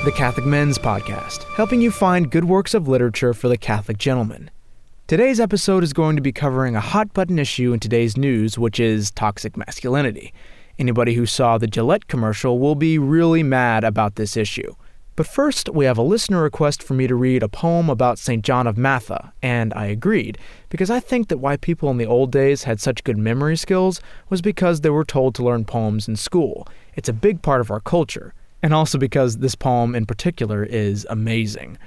the Catholic Men's Podcast, helping you find good works of literature for the Catholic gentleman. Today's episode is going to be covering a hot-button issue in today's news, which is toxic masculinity. Anybody who saw the Gillette commercial will be really mad about this issue. But first, we have a listener request for me to read a poem about St. John of Matha, and I agreed, because I think that why people in the old days had such good memory skills was because they were told to learn poems in school. It's a big part of our culture, and also because this poem in particular is amazing.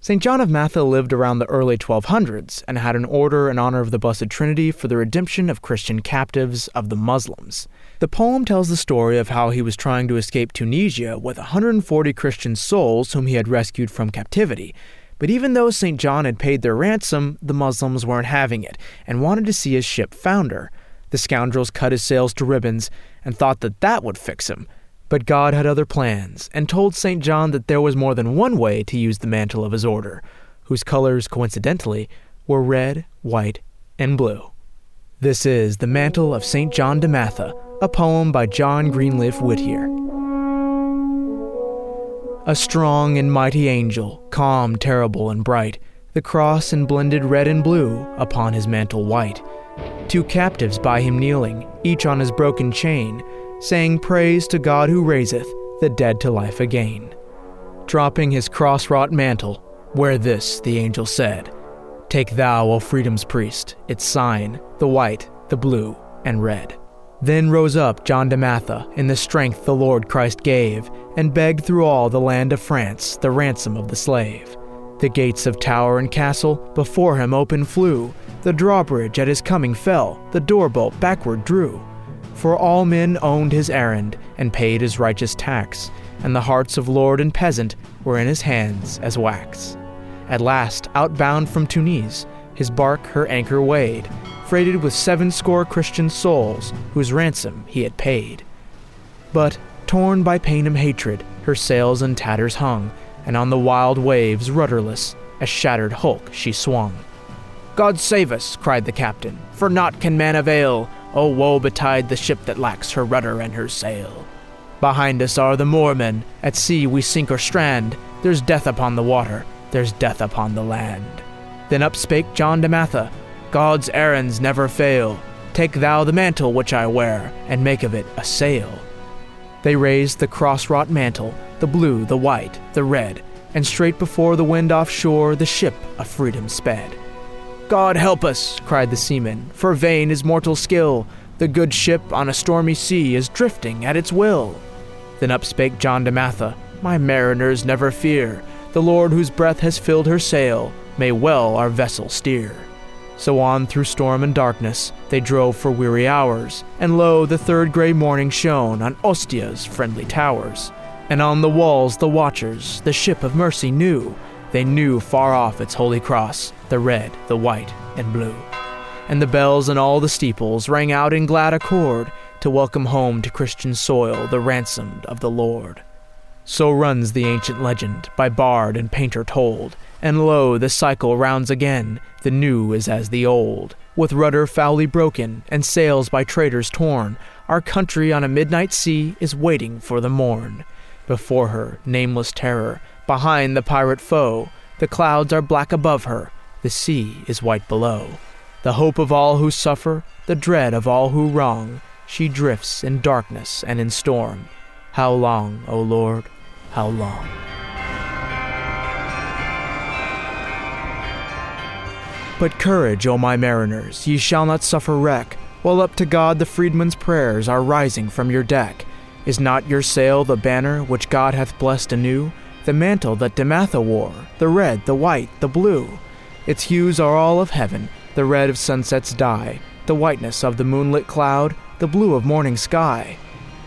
St. John of Matha lived around the early 1200s and had an order in honor of the Blessed Trinity for the redemption of Christian captives of the Muslims. The poem tells the story of how he was trying to escape Tunisia with 140 Christian souls whom he had rescued from captivity. But even though St. John had paid their ransom, the Muslims weren't having it and wanted to see his ship founder. The scoundrels cut his sails to ribbons and thought that would fix him. But God had other plans, and told St. John that there was more than one way to use the mantle of his order, whose colors, coincidentally, were red, white, and blue. This is The Mantle of St. John de Matha, a poem by John Greenleaf Whittier. A strong and mighty angel, calm, terrible, and bright, the cross and blended red and blue upon his mantle white. 2 captives by him kneeling, each on his broken chain, saying praise to God who raiseth the dead to life again. Dropping his cross-wrought mantle, wear this, the angel said. Take thou, O freedom's priest, its sign, the white, the blue, and red. Then rose up John de Matha in the strength the Lord Christ gave, and begged through all the land of France the ransom of the slave. The gates of tower and castle before him open flew, the drawbridge at his coming fell, the door-bolt backward drew. For all men owned his errand, and paid his righteous tax, and the hearts of lord and peasant were in his hands as wax. At last, outbound from Tunis, his bark her anchor weighed, freighted with 70 Christian souls, whose ransom he had paid. But, torn by Paynim hatred, her sails in tatters hung, and on the wild waves rudderless, a shattered hulk she swung. God save us, cried the captain, for naught can man avail. Oh, woe betide the ship that lacks her rudder and her sail. Behind us are the Moormen, at sea we sink or strand. There's death upon the water, there's death upon the land. Then up spake John de Matha, God's errands never fail. Take thou the mantle which I wear, and make of it a sail. They raised the cross-wrought mantle, the blue, the white, the red, and straight before the wind offshore the ship of freedom sped. God help us, cried the seamen, for vain is mortal skill. The good ship on a stormy sea is drifting at its will. Then up spake John de Matha, my mariners never fear. The Lord whose breath has filled her sail may well our vessel steer. So on through storm and darkness they drove for weary hours, and lo, the third grey morning shone on Ostia's friendly towers. And on the walls the watchers the ship of mercy knew. They knew far off its holy cross, the red, the white, and blue. And the bells in all the steeples rang out in glad accord to welcome home to Christian soil the ransomed of the Lord. So runs the ancient legend, by bard and painter told, and lo, the cycle rounds again, the new is as the old. With rudder foully broken, and sails by traders torn, our country on a midnight sea is waiting for the morn. Before her, nameless terror, behind the pirate foe, the clouds are black above her, the sea is white below. The hope of all who suffer, the dread of all who wrong, she drifts in darkness and in storm. How long, O Lord, how long? But courage, O my mariners, ye shall not suffer wreck, while up to God the freedman's prayers are rising from your deck. Is not your sail the banner which God hath blessed anew? The mantle that de Matha wore, the red, the white, the blue. Its hues are all of heaven, the red of sunset's dye, the whiteness of the moonlit cloud, the blue of morning sky.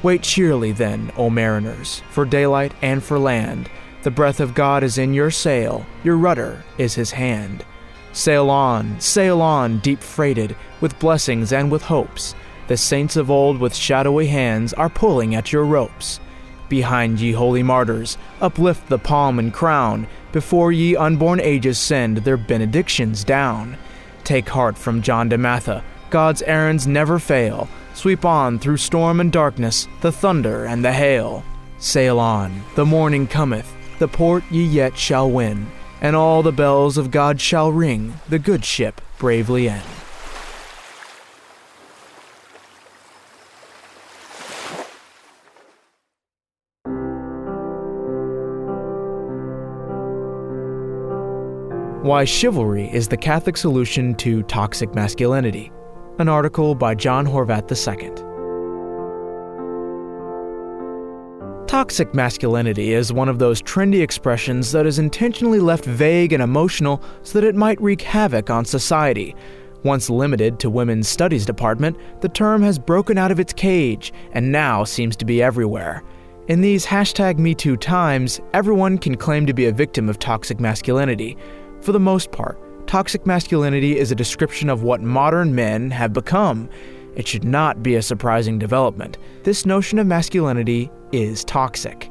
Wait cheerly then, O mariners, for daylight and for land. The breath of God is in your sail, your rudder is his hand. Sail on, deep freighted, with blessings and with hopes. The saints of old with shadowy hands are pulling at your ropes. Behind ye holy martyrs, uplift the palm and crown, before ye unborn ages send their benedictions down. Take heart from John de Matha, God's errands never fail. Sweep on through storm and darkness, the thunder and the hail. Sail on, the morning cometh, the port ye yet shall win, and all the bells of God shall ring, the good ship bravely in. Why Chivalry is the Catholic Solution to Toxic Masculinity, an article by John Horvat II. Toxic masculinity is one of those trendy expressions that is intentionally left vague and emotional so that it might wreak havoc on society. Once limited to women's studies department, the term has broken out of its cage and now seems to be everywhere. In these #MeToo times, everyone can claim to be a victim of toxic masculinity. For the most part, toxic masculinity is a description of what modern men have become. It should not be a surprising development. This notion of masculinity is toxic.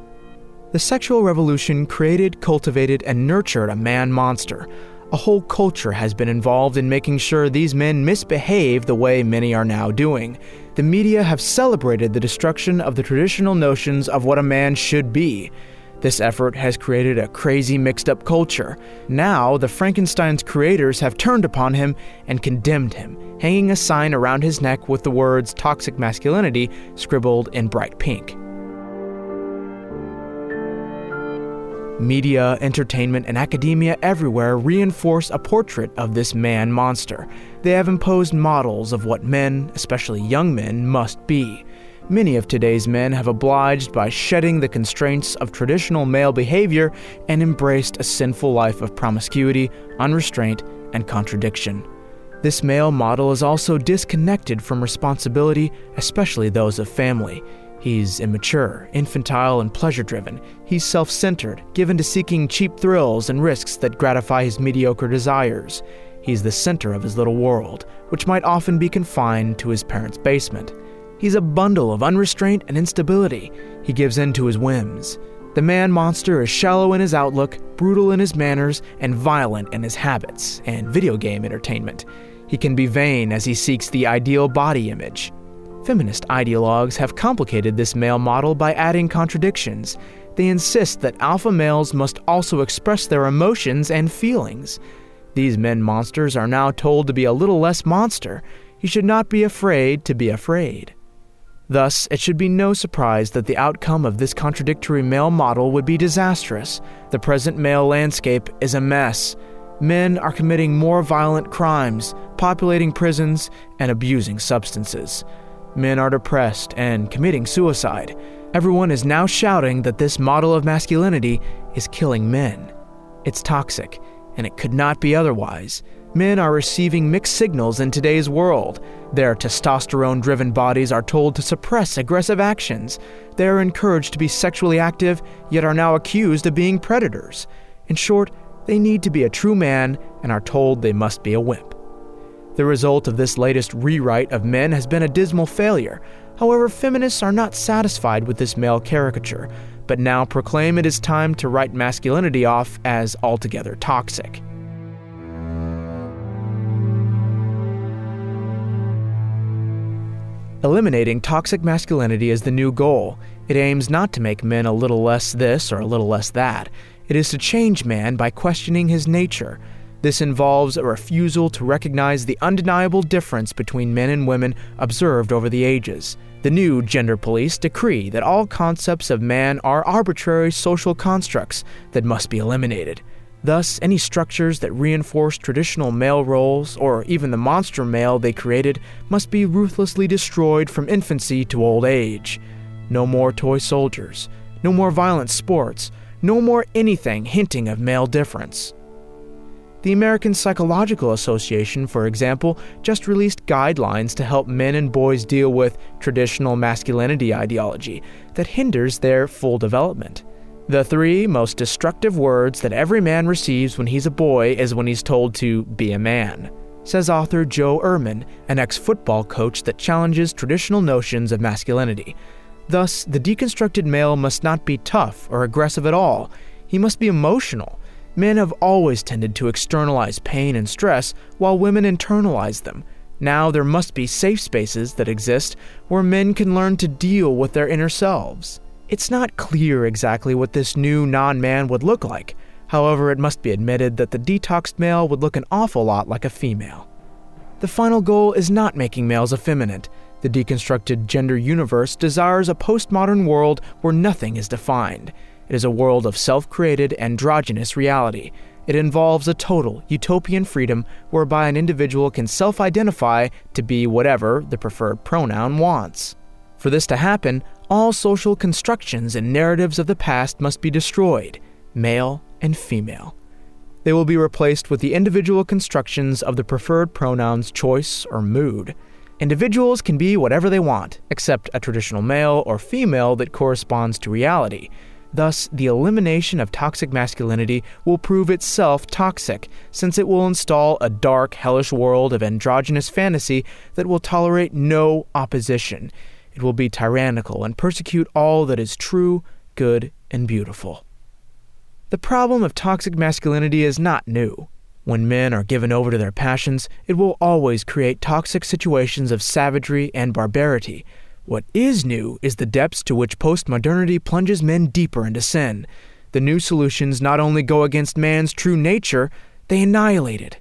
The sexual revolution created, cultivated, and nurtured a man monster. A whole culture has been involved in making sure these men misbehave the way many are now doing. The media have celebrated the destruction of the traditional notions of what a man should be. This effort has created a crazy mixed-up culture. Now, the Frankenstein's creators have turned upon him and condemned him, hanging a sign around his neck with the words "toxic masculinity" scribbled in bright pink. Media, entertainment, and academia everywhere reinforce a portrait of this man monster. They have imposed models of what men, especially young men, must be. Many of today's men have obliged by shedding the constraints of traditional male behavior and embraced a sinful life of promiscuity, unrestraint, and contradiction. This male model is also disconnected from responsibility, especially those of family. He's immature, infantile, and pleasure-driven. He's self-centered, given to seeking cheap thrills and risks that gratify his mediocre desires. He's the center of his little world, which might often be confined to his parents' basement. He's a bundle of unrestraint and instability. He gives in to his whims. The man monster is shallow in his outlook, brutal in his manners, and violent in his habits and video game entertainment. He can be vain as he seeks the ideal body image. Feminist ideologues have complicated this male model by adding contradictions. They insist that alpha males must also express their emotions and feelings. These men monsters are now told to be a little less monster. You should not be afraid to be afraid. Thus, it should be no surprise that the outcome of this contradictory male model would be disastrous. The present male landscape is a mess. Men are committing more violent crimes, populating prisons, and abusing substances. Men are depressed and committing suicide. Everyone is now shouting that this model of masculinity is killing men. It's toxic, and it could not be otherwise. Men are receiving mixed signals in today's world. Their testosterone-driven bodies are told to suppress aggressive actions. They are encouraged to be sexually active, yet are now accused of being predators. In short, they need to be a true man and are told they must be a wimp. The result of this latest rewrite of men has been a dismal failure. However, feminists are not satisfied with this male caricature, but now proclaim it is time to write masculinity off as altogether toxic. Eliminating toxic masculinity is the new goal. It aims not to make men a little less this or a little less that. It is to change man by questioning his nature. This involves a refusal to recognize the undeniable difference between men and women observed over the ages. The new gender police decree that all concepts of man are arbitrary social constructs that must be eliminated. Thus, any structures that reinforce traditional male roles, or even the monster male they created, must be ruthlessly destroyed from infancy to old age. No more toy soldiers, no more violent sports, no more anything hinting of male difference. The American Psychological Association, for example, just released guidelines to help men and boys deal with traditional masculinity ideology that hinders their full development. The 3 most destructive words that every man receives when he's a boy is when he's told to be a man, says author Joe Ehrman, an ex-football coach that challenges traditional notions of masculinity. Thus, the deconstructed male must not be tough or aggressive at all. He must be emotional. Men have always tended to externalize pain and stress, while women internalize them. Now there must be safe spaces that exist where men can learn to deal with their inner selves. It's not clear exactly what this new non-man would look like. However, it must be admitted that the detoxed male would look an awful lot like a female. The final goal is not making males effeminate. The deconstructed gender universe desires a postmodern world where nothing is defined. It is a world of self-created androgynous reality. It involves a total utopian freedom whereby an individual can self-identify to be whatever the preferred pronoun wants. For this to happen, all social constructions and narratives of the past must be destroyed, male and female. They will be replaced with the individual constructions of the preferred pronoun's choice or mood. Individuals can be whatever they want, except a traditional male or female that corresponds to reality. Thus, the elimination of toxic masculinity will prove itself toxic, since it will install a dark, hellish world of androgynous fantasy that will tolerate no opposition. It will be tyrannical and persecute all that is true, good, and beautiful. The problem of toxic masculinity is not new. When men are given over to their passions, it will always create toxic situations of savagery and barbarity. What is new is the depths to which postmodernity plunges men deeper into sin. The new solutions not only go against man's true nature, they annihilate it.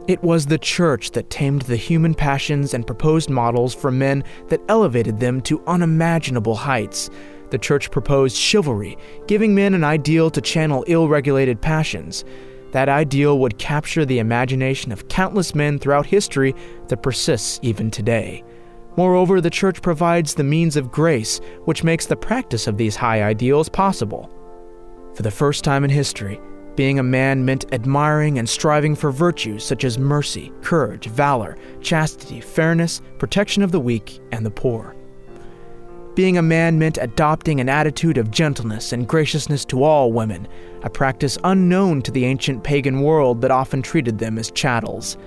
It was the church that tamed the human passions and proposed models for men that elevated them to unimaginable heights. The church proposed chivalry, giving men an ideal to channel ill-regulated passions. That ideal would capture the imagination of countless men throughout history that persists even today. Moreover, the church provides the means of grace, which makes the practice of these high ideals possible. For the first time in history, being a man meant admiring and striving for virtues such as mercy, courage, valor, chastity, fairness, protection of the weak and the poor. Being a man meant adopting an attitude of gentleness and graciousness to all women, a practice unknown to the ancient pagan world that often treated them as chattels.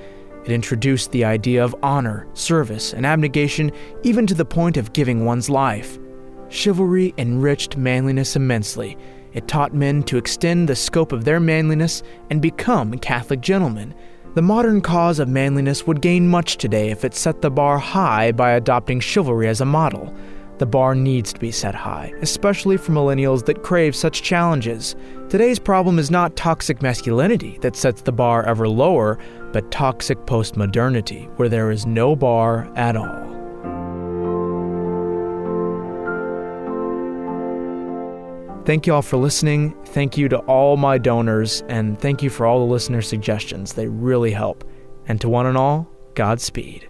It introduced the idea of honor, service, and abnegation, even to the point of giving one's life. Chivalry enriched manliness immensely. It taught men to extend the scope of their manliness and become Catholic gentlemen. The modern cause of manliness would gain much today if it set the bar high by adopting chivalry as a model. The bar needs to be set high, especially for millennials that crave such challenges. Today's problem is not toxic masculinity that sets the bar ever lower, but toxic postmodernity, where there is no bar at all. Thank you all for listening. Thank you to all my donors, and thank you for all the listener suggestions. They really help. And to one and all, Godspeed.